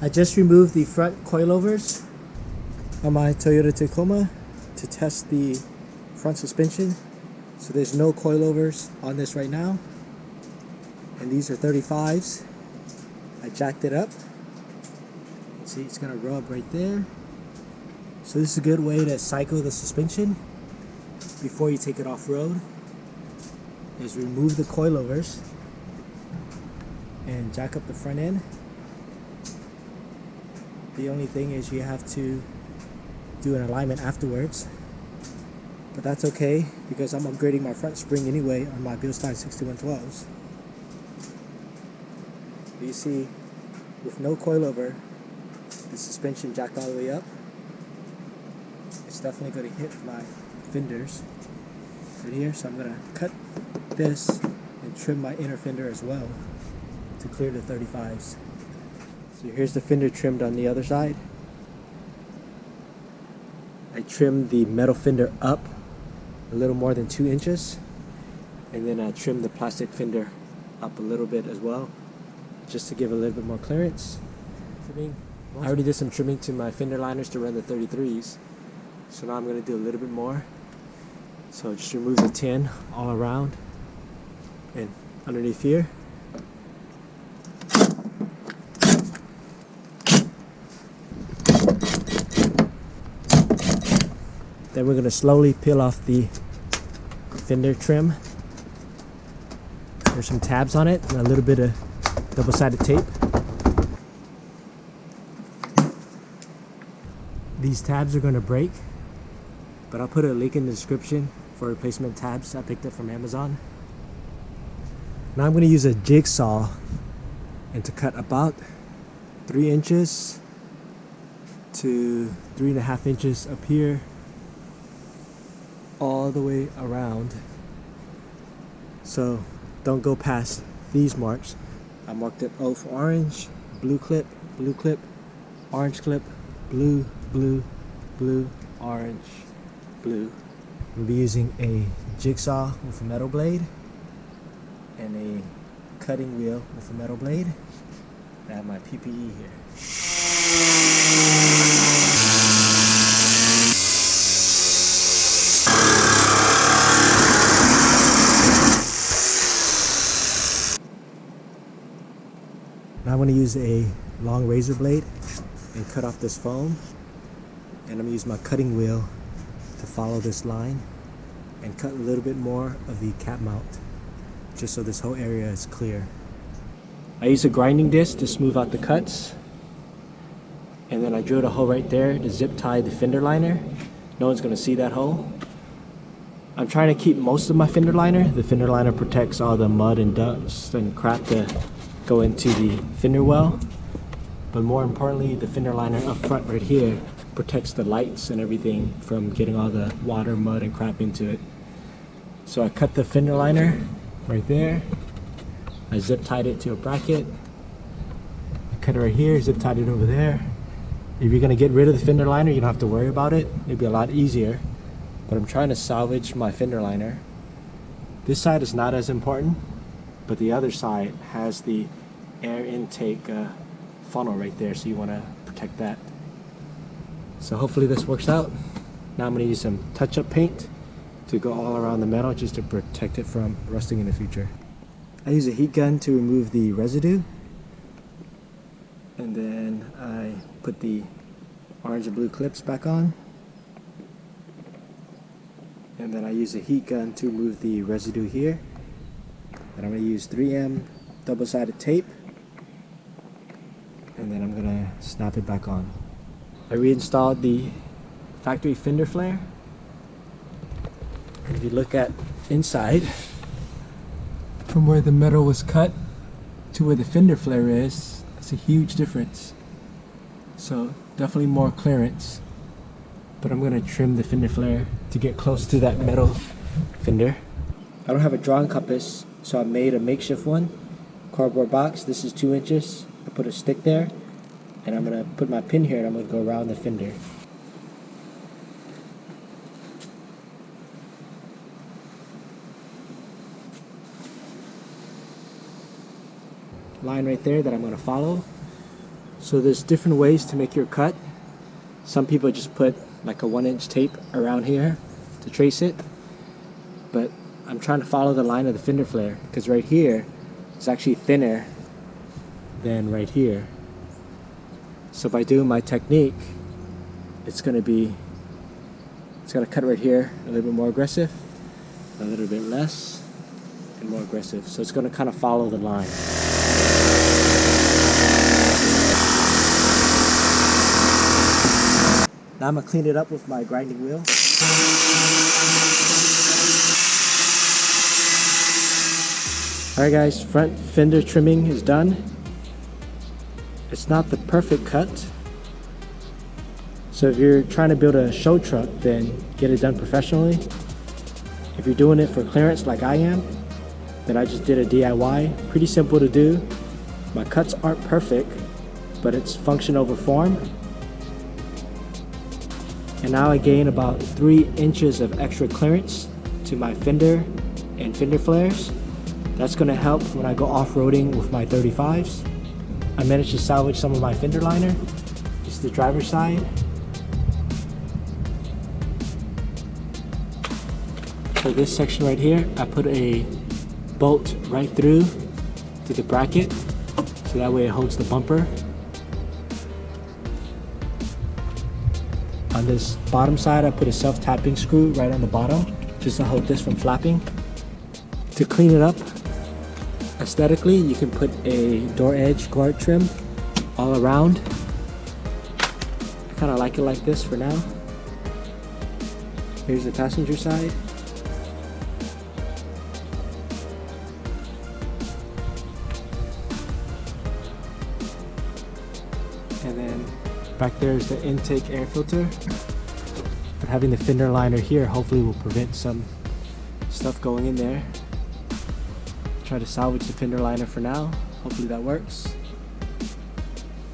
I just removed the front coilovers on my Toyota Tacoma to test the front suspension. So there's no coilovers on this right now. And these are 35s. I jacked it up. You can see it's gonna rub right there. So this is a good way to cycle the suspension before you take it off-road. Is remove the coilovers and jack up the front end. The only thing is you have to do an alignment afterwards, but that's okay because I'm upgrading my front spring anyway on my Bilstein 6112s. But you see, with no coilover, the suspension jacked all the way up. It's definitely going to hit my fenders right here, so I'm going to cut this and trim my inner fender as well to clear the 35s. So here's the fender trimmed on the other side. I trimmed the metal fender up a little more than 2 inches, and then I trimmed the plastic fender up a little bit as well, just to give a little bit more clearance. I already did some trimming to my fender liners to run the 33s, so now I'm going to do a little bit more. So just remove the tin all around and underneath here. Then we're going to slowly peel off the fender trim. There's some tabs on it and a little bit of double-sided tape. These tabs are going to break, but I'll put a link in the description for replacement tabs I picked up from Amazon. Now I'm going to use a jigsaw and to cut about 3 inches to 3.5 inches up here, all the way around. So don't go past these marks. I marked it O for orange, blue clip, orange clip, blue, blue, blue, orange, blue. We'll be using a jigsaw with a metal blade and a cutting wheel with a metal blade. I have my PPE here. Now I'm going to use a long razor blade and cut off this foam, and I'm going to use my cutting wheel to follow this line and cut a little bit more of the cap mount, just so this whole area is clear. I use a grinding disc to smooth out the cuts, and then I drilled a hole right there to zip tie the fender liner. No one's going to see that hole. I'm trying to keep most of my fender liner. The fender liner protects all the mud and dust and crap that go into the fender well, but more importantly, the fender liner up front right here protects the lights and everything from getting all the water, mud, and crap into it. So I cut the fender liner right there. I zip tied it to a bracket. I cut it right here, zip tied it over there. If you're gonna get rid of the fender liner, you don't have to worry about it. It'd be a lot easier, but I'm trying to salvage my fender liner. This side is not as important, but the other side has the air intake funnel right there, so you want to protect that. So hopefully this works out. Now I'm going to use some touch-up paint to go all around the metal just to protect it from rusting in the future. I use a heat gun to remove the residue, and then I put the orange and blue clips back on, and then I use a heat gun to remove the residue here. And I'm going to use 3M double-sided tape, and then I'm going to snap it back on. I reinstalled the factory fender flare. And if you look at inside, from where the metal was cut to where the fender flare is, it's a huge difference. So definitely more clearance, but I'm going to trim the fender flare to get close to that metal fender. I don't have a drawing compass, so I made a makeshift one. Cardboard box, this is 2 inches. I put a stick there, and I'm going to put my pin here and I'm going to go around the fender. Line right there that I'm going to follow. So there's different ways to make your cut. Some people just put like a 1-inch tape around here to trace it, but I'm trying to follow the line of the fender flare because right here is actually thinner than right here. So by doing my technique, it's going to cut right here a little bit more aggressive, a little bit less, and more aggressive. So it's going to kind of follow the line. Now I'm going to clean it up with my grinding wheel. Alright guys, front fender trimming is done. It's not the perfect cut. So if you're trying to build a show truck, then get it done professionally. If you're doing it for clearance like I am, then I just did a DIY. Pretty simple to do. My cuts aren't perfect, but it's function over form. And now I gain about 3 inches of extra clearance to my fender and fender flares. That's going to help when I go off-roading with my 35s. I managed to salvage some of my fender liner. This is the driver's side. For this section right here, I put a bolt right through to the bracket, so that way it holds the bumper. On this bottom side, I put a self-tapping screw right on the bottom, just to hold this from flapping. To clean it up aesthetically, you can put a door edge guard trim all around. I kind of like it like this for now. Here's the passenger side. And then back there is the intake air filter. But having the fender liner here hopefully will prevent some stuff going in there. Try to salvage the fender liner for now. Hopefully that works.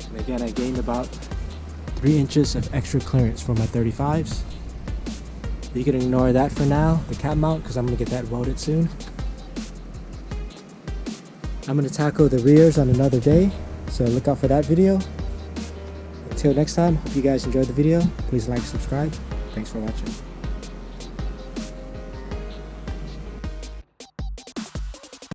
And again, I gained about 3 inches of extra clearance for my 35s. You can ignore that for now, the cap mount, because I'm going to get that welded soon. I'm going to tackle the rears on another day, so look out for that video. Until next time, hope you guys enjoyed the video. Please like, subscribe. Thanks for watching.